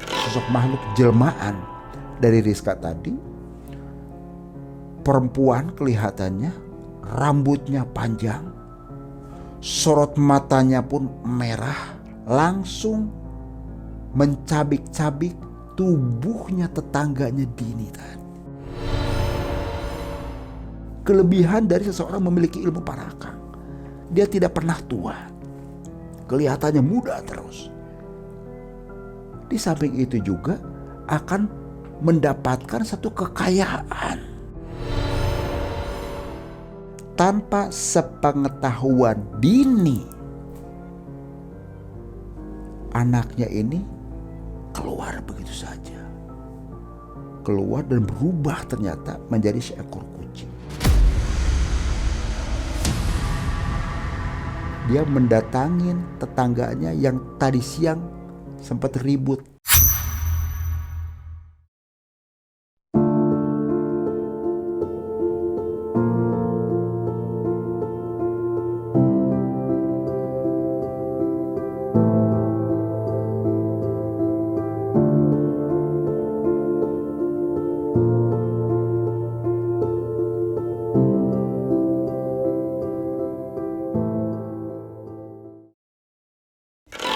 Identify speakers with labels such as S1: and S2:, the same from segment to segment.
S1: sosok makhluk jelmaan dari Rizka tadi. Perempuan kelihatannya, rambutnya panjang, sorot matanya pun merah, langsung mencabik-cabik tubuhnya tetangganya Dini tadi. Kelebihan dari seseorang memiliki ilmu parakang, dia tidak pernah tua, kelihatannya muda terus. Di samping itu juga akan mendapatkan satu kekayaan. Tanpa sepengetahuan Dini, anaknya ini keluar begitu saja. Keluar dan berubah ternyata menjadi seekor kucing. Dia mendatangin tetangganya yang tadi siang sempat ribut.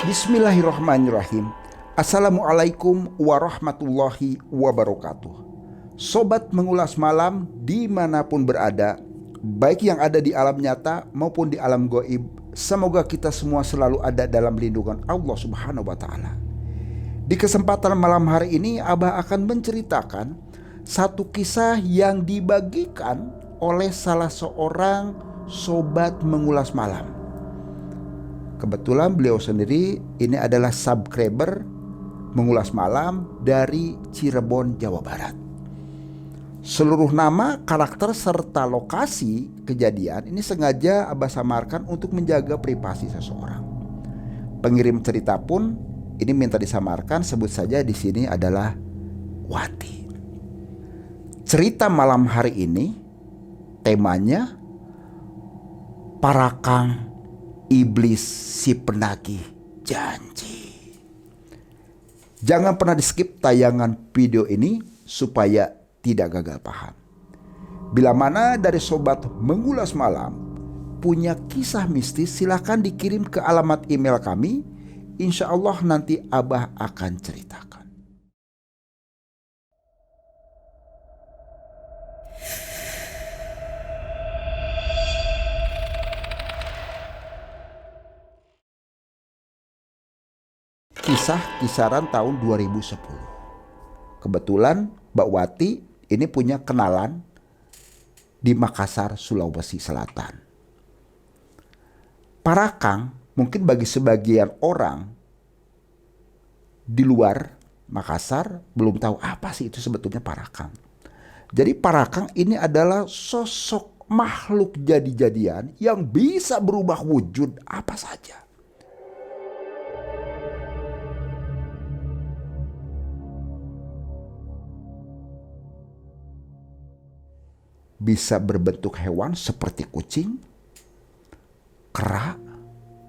S1: Bismillahirrahmanirrahim. Assalamualaikum warahmatullahi wabarakatuh. Sobat mengulas malam dimanapun berada, baik yang ada di alam nyata maupun di alam goib, semoga kita semua selalu ada dalam lindungan Allah Subhanahu wa Ta'ala. Di kesempatan malam hari ini, Abah akan menceritakan satu kisah yang dibagikan oleh salah seorang sobat mengulas malam. Kebetulan beliau sendiri ini adalah subscriber mengulas malam dari Cirebon, Jawa Barat. Seluruh nama, karakter, serta lokasi kejadian ini sengaja Abah samarkan untuk menjaga privasi seseorang. Pengirim cerita pun ini minta disamarkan, sebut saja di sini adalah Wati. Cerita malam hari ini temanya Parakang Iblis si penagih janji. Jangan pernah di skip tayangan video ini supaya tidak gagal paham. Bila mana dari sobat mengulas malam punya kisah mistis, silahkan dikirim ke alamat email kami. Insya Allah nanti Abah akan ceritakan. Kisah kisaran tahun 2010. Kebetulan Mbak Wati ini punya kenalan di Makassar, Sulawesi Selatan. Parakang mungkin bagi sebagian orang di luar Makassar belum tahu apa sih itu sebetulnya parakang. Jadi parakang ini adalah sosok makhluk jadi-jadian yang bisa berubah wujud apa saja. Bisa berbentuk hewan seperti kucing, kera,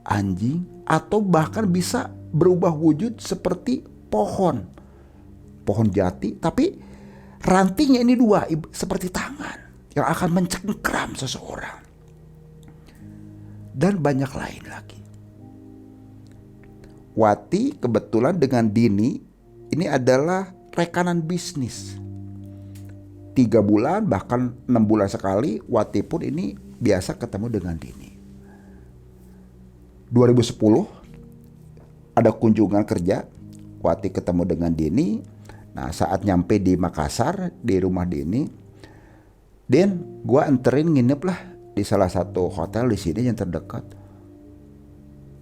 S1: anjing, atau bahkan bisa berubah wujud seperti pohon jati, tapi rantingnya ini dua seperti tangan yang akan mencengkram seseorang, dan banyak lain lagi. Wati kebetulan dengan Dini ini adalah rekanan bisnis. 3 bulan bahkan 6 bulan sekali Wati pun ini biasa ketemu dengan Dini. 2010 ada kunjungan kerja, Wati ketemu dengan Dini. Nah saat nyampe di Makassar di rumah Dini, Din, gua anterin nginep lah di salah satu hotel di sini yang terdekat.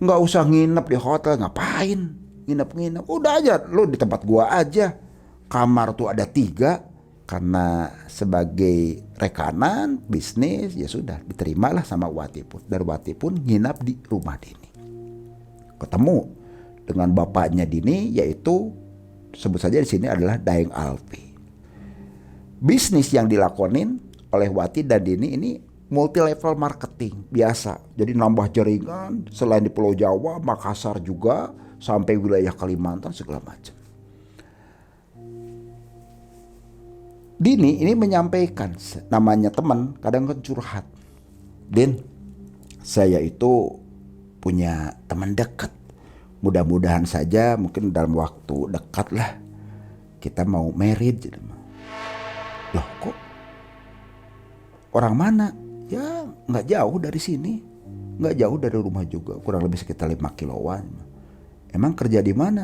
S1: Nggak usah nginep di hotel, ngapain nginep? Udah aja lu di tempat gua aja. Kamar tuh ada 3. Karena sebagai rekanan bisnis ya sudah diterimalah sama Wati pun. Dan Wati pun nginap di rumah Dini. Ketemu dengan bapaknya Dini, yaitu sebut saja di sini adalah Daeng Alfi. Bisnis yang dilakonin oleh Wati dan Dini ini multi level marketing biasa. Jadi nambah jaringan selain di Pulau Jawa, Makassar juga, sampai wilayah Kalimantan segala macam. Dini ini menyampaikan, namanya teman kadang kan curhat. Din, saya itu punya teman dekat. Mudah-mudahan saja mungkin dalam waktu dekat lah kita mau married. Loh kok orang mana? Ya nggak jauh dari sini, nggak jauh dari rumah juga, kurang lebih sekitar 5 kiloan. Emang kerja di mana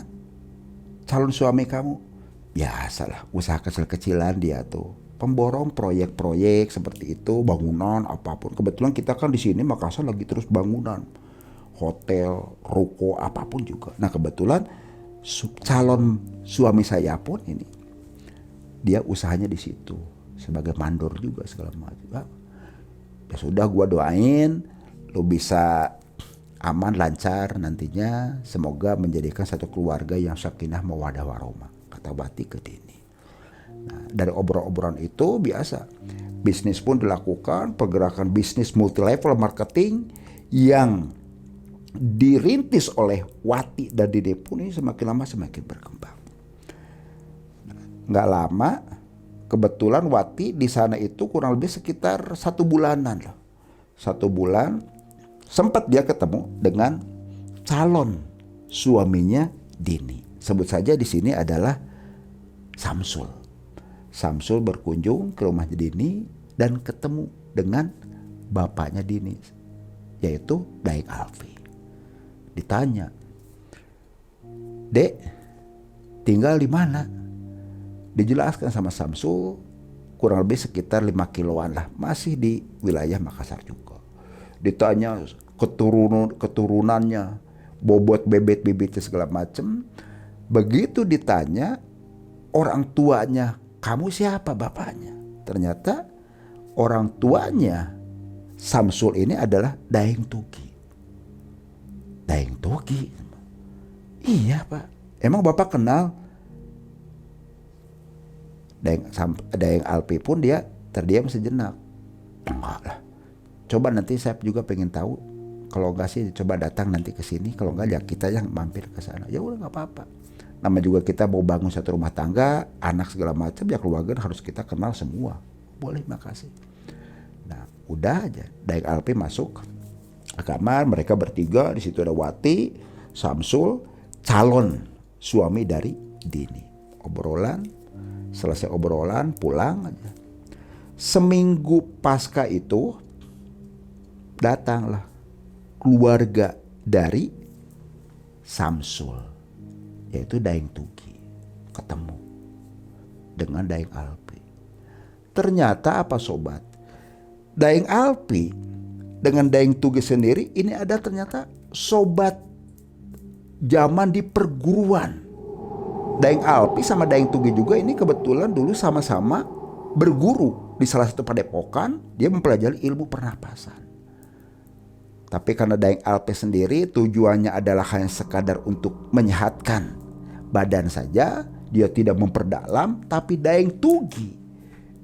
S1: calon suami kamu? Biasalah, usaha kecil-kecilan dia tuh, pemborong proyek-proyek seperti itu, bangunan apapun. Kebetulan kita kan di sini Makassar lagi terus bangunan, hotel, ruko, apapun juga. Nah kebetulan calon suami saya pun ini, dia usahanya di situ sebagai mandor juga segala macam. Ya sudah, gua doain lu bisa aman lancar nantinya, semoga menjadikan satu keluarga yang sakinah mawaddah warahmah, kata Wati ke Dini. Nah, dari obrolan-obrolan itu biasa bisnis pun dilakukan, pergerakan bisnis multi level marketing yang dirintis oleh Wati dan Dini pun ini semakin lama semakin berkembang. Nggak lama kebetulan Wati di sana itu kurang lebih sekitar 1 bulanan loh. 1 bulan sempat dia ketemu dengan calon suaminya Dini. Sebut saja di sini adalah Samsul. Samsul berkunjung ke rumah Dini dan ketemu dengan bapaknya Dini, yaitu Daeng Alfi. Ditanya, "Dek, tinggal di mana?" Dijelaskan sama Samsul, kurang lebih sekitar 5 kiloan lah, masih di wilayah Makassar juga. Ditanya keturunannya, bobot bebet-bebetnya segala macam. Begitu ditanya orang tuanya, "Kamu siapa bapaknya?" Ternyata orang tuanya Samsul ini adalah Daeng Tuki. Daeng Tuki? Iya Pak. Emang Bapak kenal? Daeng Alfi pun dia terdiam sejenak. Enggak lah. Coba nanti saya juga pengen tahu. Kalau enggak sih coba datang nanti ke sini. Kalau enggak ya kita yang mampir ke sana. Ya udah nggak apa-apa. Nama juga kita mau bangun satu rumah tangga, anak segala macam, ya keluarga harus kita kenal semua. Boleh, makasih. Nah udah aja. Daeng Alfi masuk ke kamar, mereka bertiga. Di situ ada Wati, Samsul, calon suami dari Dini. Selesai obrolan pulang aja. Seminggu pasca itu datanglah keluarga dari Samsul, yaitu Daeng Tuki, ketemu dengan Daeng Alfi. Ternyata apa sobat? Daeng Alfi dengan Daeng Tuki sendiri ini ada ternyata sobat zaman di perguruan. Daeng Alfi sama Daeng Tuki juga ini kebetulan dulu sama-sama berguru di salah satu padepokan. Dia mempelajari ilmu pernapasan. Tapi karena Daeng Alfi sendiri tujuannya adalah hanya sekadar untuk menyehatkan badan saja, dia tidak memperdalam. Tapi Daeng Tuki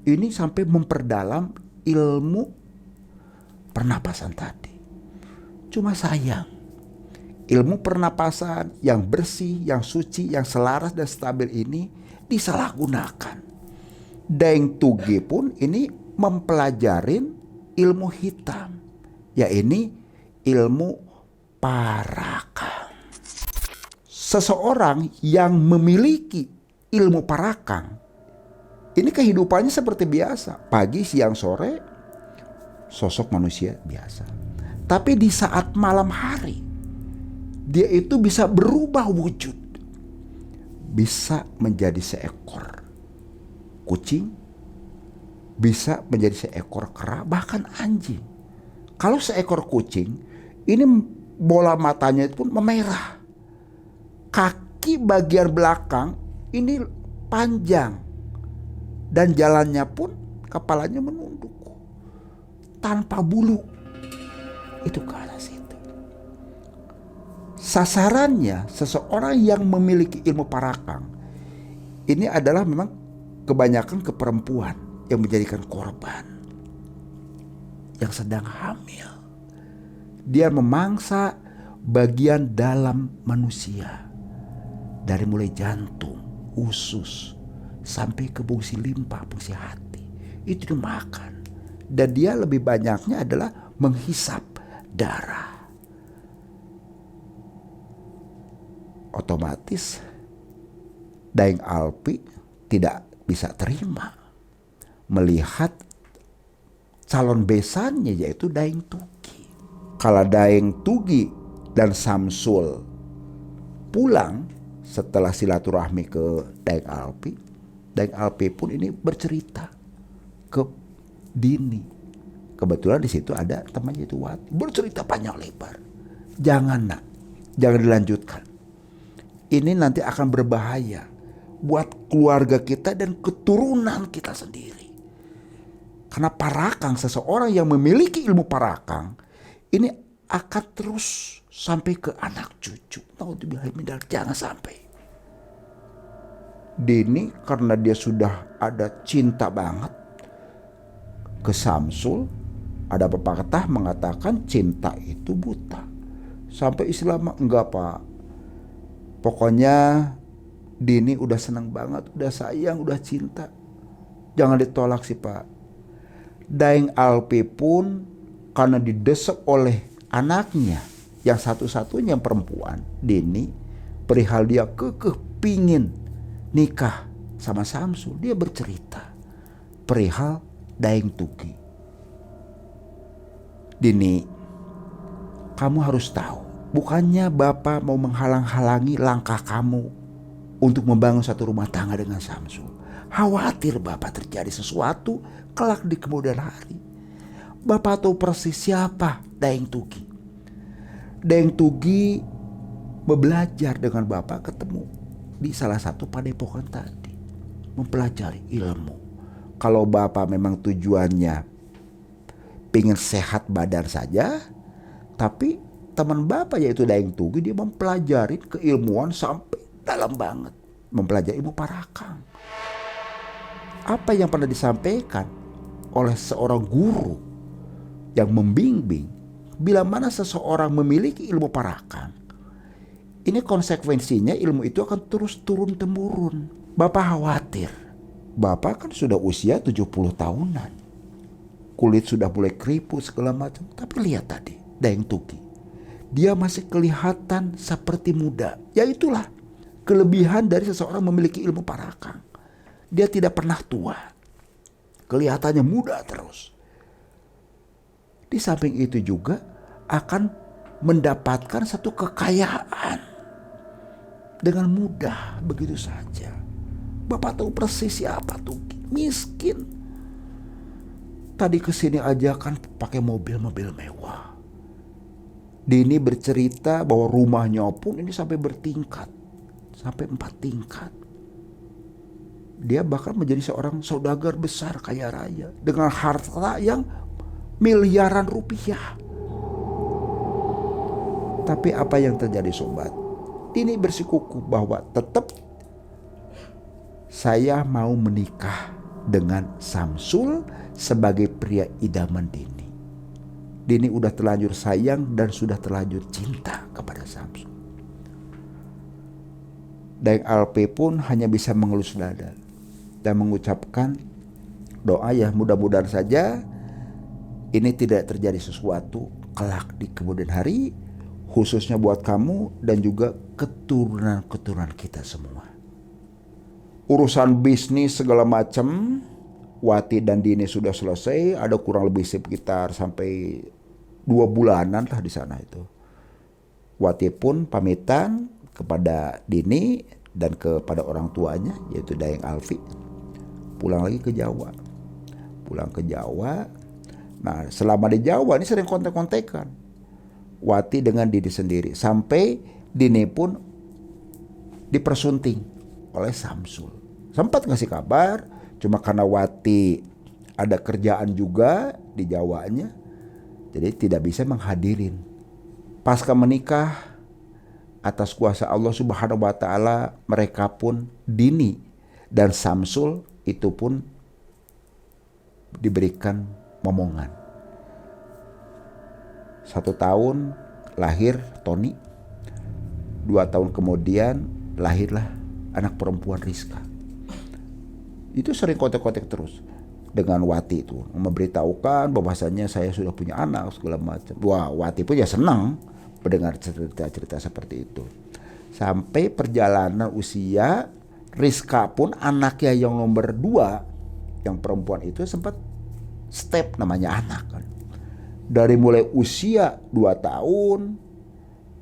S1: ini sampai memperdalam ilmu pernapasan tadi. Cuma sayang, ilmu pernapasan yang bersih, yang suci, yang selaras dan stabil ini disalahgunakan. Daeng Tuki pun ini mempelajarin ilmu hitam, yaitu ilmu parakang. Seseorang yang memiliki ilmu parakang, ini kehidupannya seperti biasa. Pagi, siang, sore, sosok manusia biasa. Tapi di saat malam hari, dia itu bisa berubah wujud. Bisa menjadi seekor kucing, bisa menjadi seekor kera, bahkan anjing. Kalau seekor kucing, ini bola matanya itu pun memerah. Kaki bagian belakang ini panjang. Dan jalannya pun kepalanya menunduk. Tanpa bulu. Itu ke arah situ. Sasarannya seseorang yang memiliki ilmu parakang. Ini adalah memang kebanyakan ke perempuan yang menjadikan korban. Yang sedang hamil. Dia memangsa bagian dalam manusia. Dari mulai jantung, usus, sampai ke fungsi limpa, fungsi hati. Itu dimakan. Dan dia lebih banyaknya adalah menghisap darah. Otomatis Daeng Alpi tidak bisa terima melihat calon besannya yaitu Daeng Tugi. Kalau Daeng Tugi dan Samsul pulang setelah silaturahmi ke Daeng Alpi pun ini bercerita ke Dini. Kebetulan di situ ada temannya itu Wati. Bercerita panjang lebar. Jangan nak, jangan dilanjutkan. Ini nanti akan berbahaya buat keluarga kita dan keturunan kita sendiri. Karena parakang, seseorang yang memiliki ilmu parakang, ini akan terus sampai ke anak cucu. Jangan sampai. Dini karena dia sudah ada cinta banget ke Samsul, ada pepatah mengatakan cinta itu buta. Sampai istilah enggak pak. Pokoknya Dini udah senang banget, udah sayang, udah cinta. Jangan ditolak sih pak. Daeng Alpi pun karena didesak oleh anaknya yang satu-satunya perempuan, Dini, perihal dia kekeh pingin nikah sama Samsul, dia bercerita perihal Daeng Tugi. Dini, kamu harus tahu, bukannya Bapak mau menghalang-halangi langkah kamu untuk membangun satu rumah tangga dengan Samsul. Khawatir Bapak terjadi sesuatu kelak di kemudian hari. Bapak tahu persis siapa Daeng Tugi. Daeng Tugi belajar dengan Bapak, ketemu di salah satu padepokan tadi, mempelajari ilmu. Kalau Bapak memang tujuannya pengen sehat badan saja, tapi teman Bapak yaitu Daeng Tugi, dia mempelajari keilmuan sampai dalam banget, mempelajari ilmu parakang. Apa yang pernah disampaikan oleh seorang guru yang membimbing, bila mana seseorang memiliki ilmu parakang, ini konsekuensinya ilmu itu akan terus turun-temurun. Bapak khawatir, Bapak kan sudah usia 70 tahunan, kulit sudah mulai keriput segala macam. Tapi lihat tadi Daeng Tugi, dia masih kelihatan seperti muda. Ya itulah kelebihan dari seseorang memiliki ilmu parakang. Dia tidak pernah tua, kelihatannya muda terus. Di samping itu juga akan mendapatkan satu kekayaan dengan mudah begitu saja. Bapak tahu persis siapa Tugi, miskin. Tadi kesini aja kan pakai mobil-mobil mewah. Dini bercerita bahwa rumahnya pun ini sampai bertingkat, sampai 4 tingkat. Dia bahkan menjadi seorang saudagar besar kaya raya dengan harta yang miliaran rupiah. Tapi apa yang terjadi sobat? Dini bersikukuh bahwa tetap saya mau menikah dengan Samsul sebagai pria idaman Dini. Dini udah terlanjur sayang dan sudah terlanjur cinta kepada Samsul. Daeng Alpi pun hanya bisa mengelus dada dan mengucapkan doa, ya mudah-mudahan saja ini tidak terjadi sesuatu kelak di kemudian hari, khususnya buat kamu dan juga keturunan-keturunan kita semua. Urusan bisnis segala macam, Wati dan Dini sudah selesai. Ada kurang lebih sekitar sampai 2 bulanan lah di sana itu. Wati pun pamitan kepada Dini dan kepada orang tuanya yaitu Daeng Alpi. Pulang lagi ke Jawa. Pulang ke Jawa. Nah selama di Jawa ini sering kontek-kontekan Wati dengan Dini sendiri. Sampai Dini pun dipersunting oleh Samsul. Sempat ngasih kabar, cuma karena Wati ada kerjaan juga di Jawanya, jadi tidak bisa menghadirin. Pasca menikah, atas kuasa Allah Subhanahu wa Ta'ala, mereka pun Dini dan Samsul itu pun diberikan momongan. 1 tahun lahir Tony, 2 tahun kemudian lahirlah anak perempuan Rizka. itu sering kontak-kontak terus dengan Wati itu, memberitahukan bahwasanya saya sudah punya anak segala macam. Wah, Wati pun ya senang mendengar cerita-cerita seperti itu. Sampai perjalanan usia, Rizka pun anaknya yang nomor 2, yang perempuan itu sempat step namanya anak kan. Dari mulai usia 2 tahun,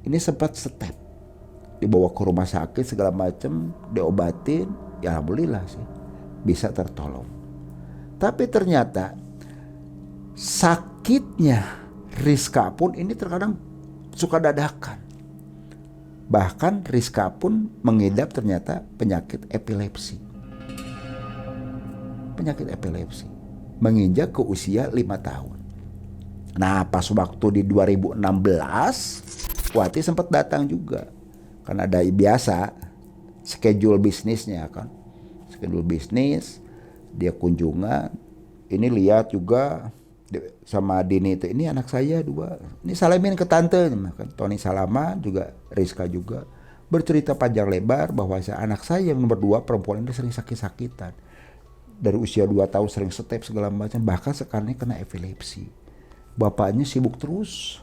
S1: ini sempat step. Dibawa ke rumah sakit segala macam, diobatin, ya alhamdulillah sih bisa tertolong. Tapi ternyata sakitnya Rizka pun ini terkadang suka dadakan. Bahkan Rizka pun mengidap ternyata penyakit epilepsi. Penyakit epilepsi. Menginjak ke usia 5 tahun. Nah, pas waktu di 2016, Wati sempat datang juga. Karena ada biasa schedule bisnisnya kan. Schedule bisnis, dia kunjungan, ini lihat juga sama Dini itu, ini anak saya 2, ini salamin ke tante kan. Tony salaman juga, Rizka juga bercerita panjang lebar bahwa anak saya yang nomor 2 perempuan ini sering sakit-sakitan dari usia 2 tahun, sering step segala macam, bahkan sekarang kena epilepsi. Bapaknya sibuk terus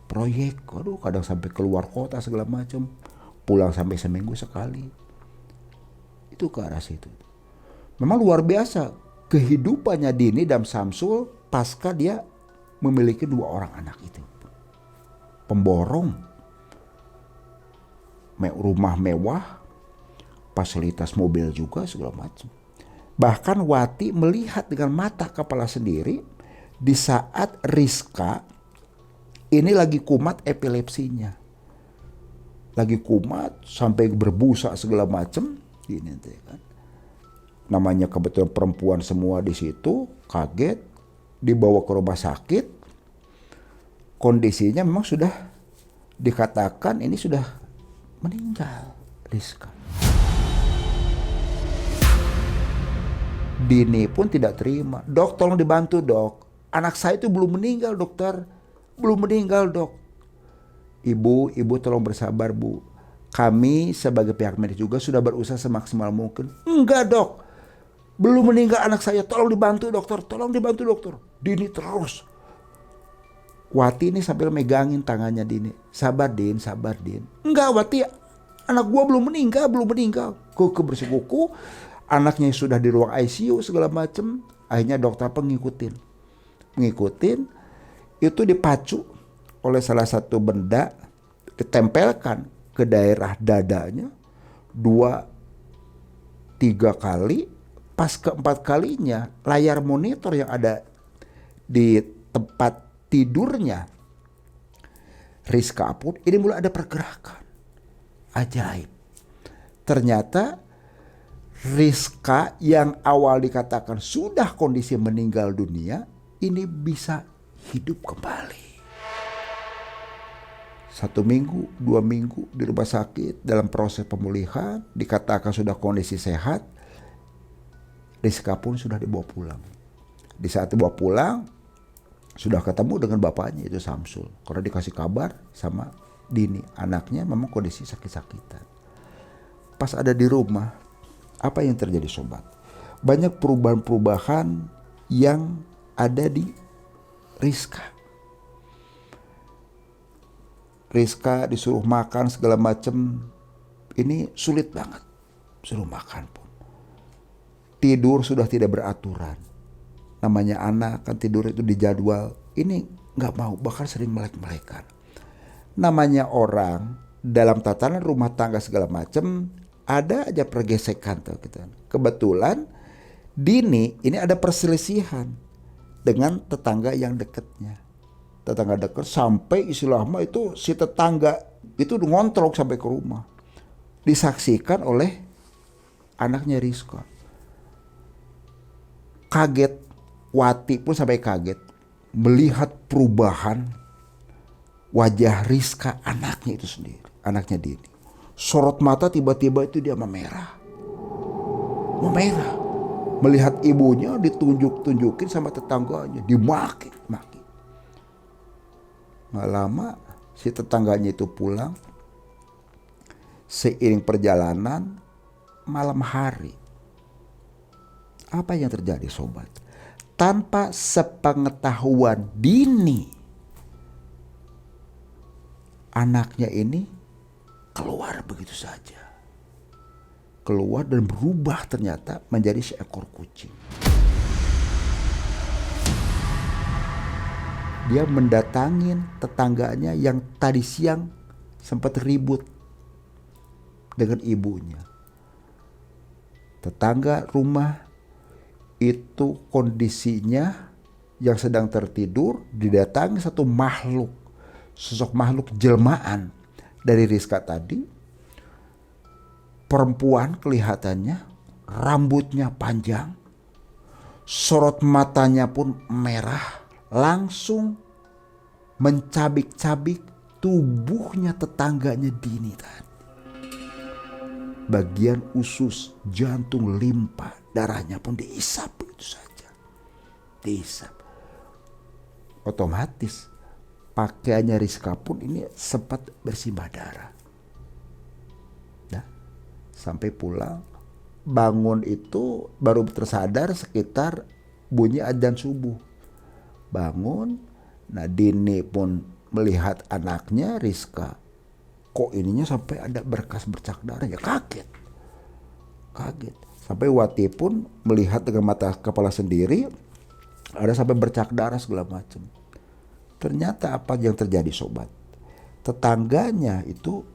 S1: proyek, aduh kadang sampai keluar kota segala macam, pulang sampai seminggu sekali. Itu ke arah situ. Memang luar biasa kehidupannya Dini dan Samsul pasca dia memiliki 2 orang anak itu. Pemborong, rumah mewah, fasilitas mobil juga segala macam. Bahkan Wati melihat dengan mata kepala sendiri di saat Rizka ini lagi kumat epilepsinya. Lagi kumat sampai berbusa segala macam. Ini kan. Namanya kebetulan perempuan semua di situ, kaget, dibawa ke rumah sakit. Kondisinya memang sudah dikatakan ini sudah meninggal Rizka. Dini pun tidak terima. Dok, tolong dibantu dok. Anak saya itu belum meninggal dokter. Belum meninggal dok. Ibu tolong bersabar bu. Kami sebagai pihak medis juga sudah berusaha semaksimal mungkin. Enggak dok, belum meninggal anak saya, tolong dibantu dokter, tolong dibantu dokter. Dini terus. Wati ini sambil megangin tangannya Dini. Sabar Din, sabar Din. Enggak Wati, anak gua belum meninggal. Kuku bersikuku, anaknya sudah di ruang ICU segala macem. Akhirnya dokter pun ngikutin, itu dipacu oleh salah satu benda, ditempelkan ke daerah dadanya 2-3 kali. Pas ke-4 kalinya layar monitor yang ada di tempat tidurnya Rizka pun ini mulai ada pergerakan. Ajaib. Ternyata Rizka yang awal dikatakan sudah kondisi meninggal dunia ini bisa hidup kembali. 1 minggu, 2 minggu di rumah sakit dalam proses pemulihan, dikatakan sudah kondisi sehat. Rizka pun sudah dibawa pulang. Di saat dibawa pulang, sudah ketemu dengan bapaknya itu Samsul. Karena dikasih kabar sama Dini, anaknya memang kondisi sakit-sakitan. Pas ada di rumah, apa yang terjadi sobat? Banyak perubahan-perubahan yang ada di Rizka. Rizka disuruh makan segala macam, ini sulit banget suruh makan pun. Tidur sudah tidak beraturan. Namanya anak kan tidur itu dijadwal. Ini nggak mau, bahkan sering melek-melekan. Namanya orang dalam tatanan rumah tangga segala macam ada aja pergesekan tuh gitu. Kebetulan Dini ini ada perselisihan dengan tetangga yang dekatnya. Tetangga dekat sampai istilah mah itu si tetangga itu ngontrol sampai ke rumah. Disaksikan oleh anaknya Rizka. Kaget, Wati pun sampai kaget melihat perubahan wajah Rizka, anaknya itu sendiri, anaknya Dini. Sorot mata tiba-tiba itu dia memerah. Melihat ibunya ditunjuk-tunjukin sama tetangganya, dimaki. Nggak lama si tetangganya itu pulang. Seiring perjalanan malam hari Apa yang terjadi sobat? Tanpa sepengetahuan Dini, anaknya ini keluar begitu saja. Keluar dan berubah ternyata menjadi seekor kucing. Dia mendatangin tetangganya yang tadi siang sempat ribut dengan ibunya. Tetangga rumah itu kondisinya yang sedang tertidur, didatangi satu makhluk, sosok makhluk jelmaan dari Rizka tadi. Perempuan kelihatannya, rambutnya panjang, sorot matanya pun merah, langsung mencabik-cabik tubuhnya tetangganya Dini tadi. Bagian usus, jantung, limpa, darahnya pun diisap begitu saja. Diisap. Otomatis pakaiannya Rizka pun ini sempat bersimbah darah. Nah, sampai pulang, bangun itu baru tersadar sekitar bunyi adzan subuh. Bangun, nah Dini pun melihat anaknya Rizka. Kok ininya sampai ada berkas bercak darah, ya kaget. Sampai Wati pun melihat dengan mata kepala sendiri, ada sampai bercak darah segala macam. Ternyata apa yang terjadi sobat? Tetangganya itu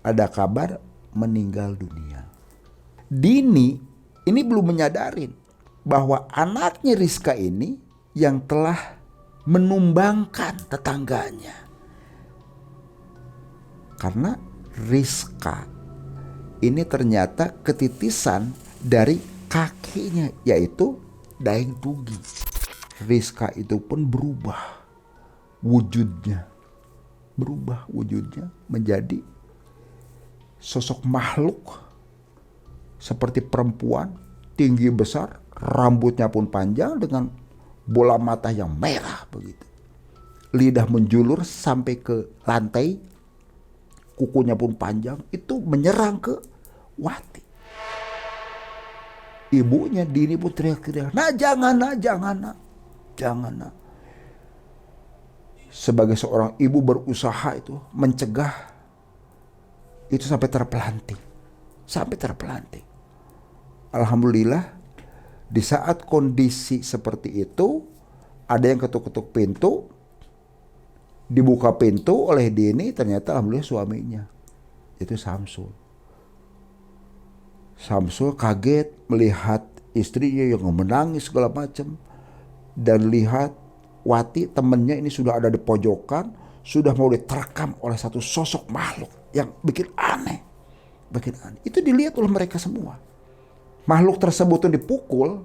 S1: ada kabar meninggal dunia. Dini ini belum menyadarin bahwa anaknya Rizka ini yang telah menumbangkan tetangganya. Karena Rizka ini ternyata ketitisan dari kakinya, yaitu Daeng Tugi. Rizka itu pun berubah wujudnya menjadi sosok makhluk seperti perempuan, tinggi besar, rambutnya pun panjang dengan bola mata yang merah begitu. Lidah menjulur sampai ke lantai, kukunya pun panjang, itu menyerang ke Wati. Ibunya Dini pun teriak-teriak, jangan nak. Sebagai seorang ibu berusaha itu mencegah itu sampai terpelanting. Alhamdulillah di saat kondisi seperti itu ada yang ketuk-ketuk pintu. Dibuka pintu oleh Dini, ternyata alhamdulillah suaminya. Itu Samsul. Samsul kaget melihat istrinya yang menangis segala macam. Dan lihat Wati temannya ini sudah ada di pojokan, sudah mau diterkam oleh satu sosok makhluk yang bikin aneh. Itu dilihat oleh mereka semua. Makhluk tersebut itu dipukul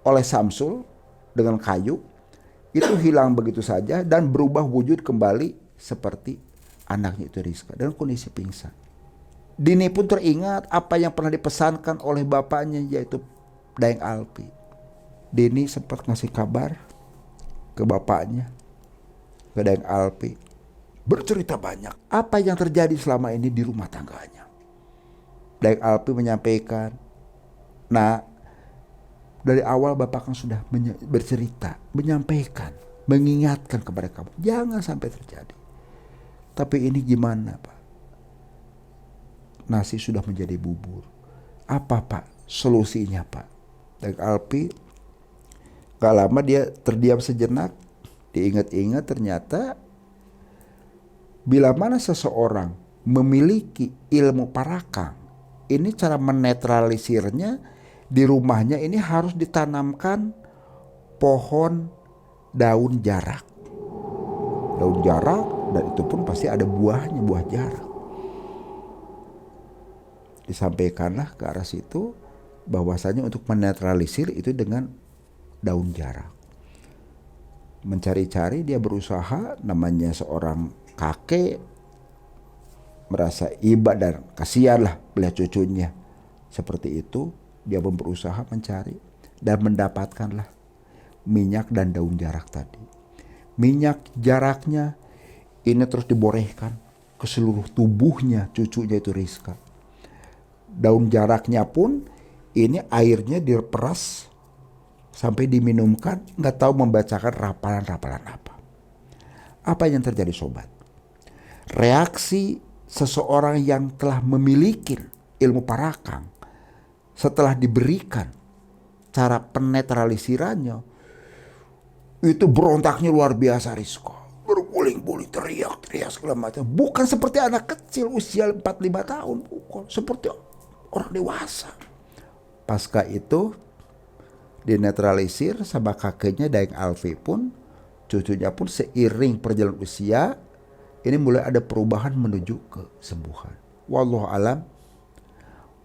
S1: oleh Samsul dengan kayu. Itu hilang begitu saja dan berubah wujud kembali seperti anaknya itu Rizka dalam kondisi pingsan. Dini pun teringat apa yang pernah dipesankan oleh bapaknya, yaitu Daeng Alpi. Dini sempat ngasih kabar ke bapaknya, ke Daeng Alpi, bercerita banyak apa yang terjadi selama ini di rumah tangganya. Daeng Alpi menyampaikan, dari awal Bapak kan sudah bercerita, menyampaikan, mengingatkan kepada kamu, jangan sampai terjadi. Tapi ini gimana Pak? Nasi sudah menjadi bubur. Apa Pak solusinya Pak? Dan Alpi gak lama dia terdiam sejenak, diingat-ingat ternyata bila mana seseorang memiliki ilmu parakang, ini cara menetralisirnya. Di rumahnya ini harus ditanamkan pohon daun jarak. Daun jarak, dan itu pun pasti ada buahnya, buah jarak. Disampaikanlah ke arah situ bahwasanya untuk menetralisir itu dengan daun jarak. Mencari-cari dia berusaha, namanya seorang kakek merasa iba dan kasihan lah melihat cucunya seperti itu. Dia pun berusaha mencari dan mendapatkanlah minyak dan daun jarak tadi. Minyak jaraknya ini terus diborehkan ke seluruh tubuhnya cucunya itu Rizka. Daun jaraknya pun ini airnya diperas sampai diminumkan, nggak tahu membacakan rapalan-rapalan apa. Apa yang terjadi sobat? Reaksi seseorang yang telah memiliki ilmu parakang setelah diberikan cara penetralisirannya, itu berontaknya luar biasa Rizko. Berguling-guling, teriak-teriak segala macam. Bukan seperti anak kecil usia 4-5 tahun, bukan. Seperti orang dewasa. Pasca itu dinetralisir sama kakeknya Daeng Alfi pun, cucunya pun seiring perjalanan usia, ini mulai ada perubahan menuju kesembuhan. Wallahu alam,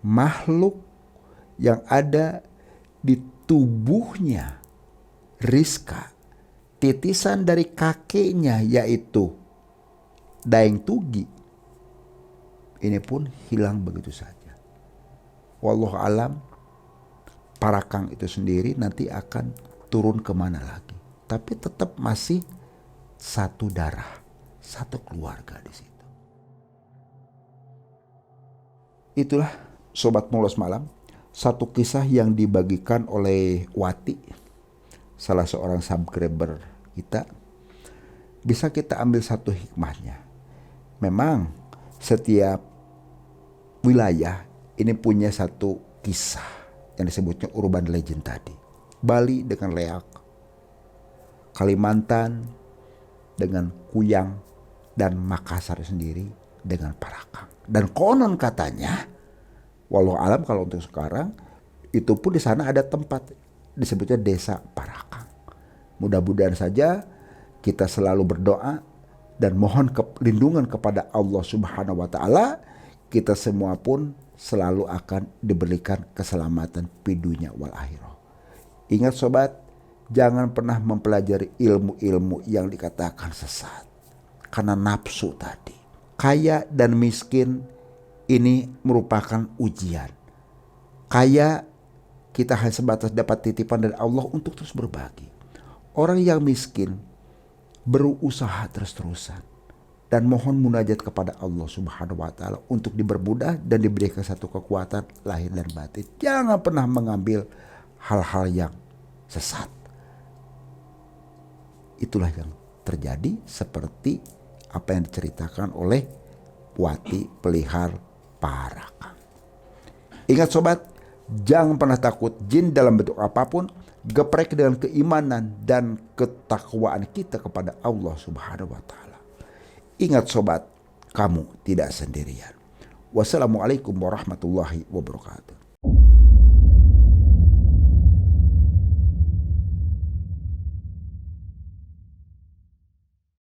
S1: makhluk yang ada di tubuhnya Rizka, titisan dari kakeknya yaitu Daeng Tugi, ini pun hilang begitu saja. Wallahu alam, parakang itu sendiri nanti akan turun kemana lagi. Tapi tetap masih satu darah, satu keluarga di situ. Itulah Sobat Mulas Malam, satu kisah yang dibagikan oleh Wati, salah seorang subscriber kita. Bisa kita ambil satu hikmahnya. Memang setiap wilayah ini punya satu kisah yang disebutnya urban legend tadi. Bali dengan leak, Kalimantan dengan kuyang, dan Makassar sendiri dengan parakang. Dan konon katanya, walau alam kalau untuk sekarang, itu pun di sana ada tempat disebutnya desa parakang. Mudah-mudahan saja kita selalu berdoa dan mohon perlindungan kepada Allah Subhanahu wa taala, kita semua pun selalu akan diberikan keselamatan di dunia wal akhirah. Ingat sobat, jangan pernah mempelajari ilmu-ilmu yang dikatakan sesat karena nafsu tadi. Kaya dan miskin ini merupakan ujian. Kaya kita hanya sebatas dapat titipan dari Allah untuk terus berbagi. Orang yang miskin berusaha terus-terusan dan mohon munajat kepada Allah Subhanahu wa taala untuk dipermudah dan diberikan satu kekuatan lahir dan batin. Jangan pernah mengambil hal-hal yang sesat. Itulah yang terjadi seperti apa yang diceritakan oleh Wati pelihar parakang. Ingat sobat, jangan pernah takut jin dalam bentuk apapun. Geprek dengan keimanan dan ketakwaan kita kepada Allah Subhanahu wa taala. Ingat sobat, kamu tidak sendirian. Wassalamualaikum warahmatullahi wabarakatuh.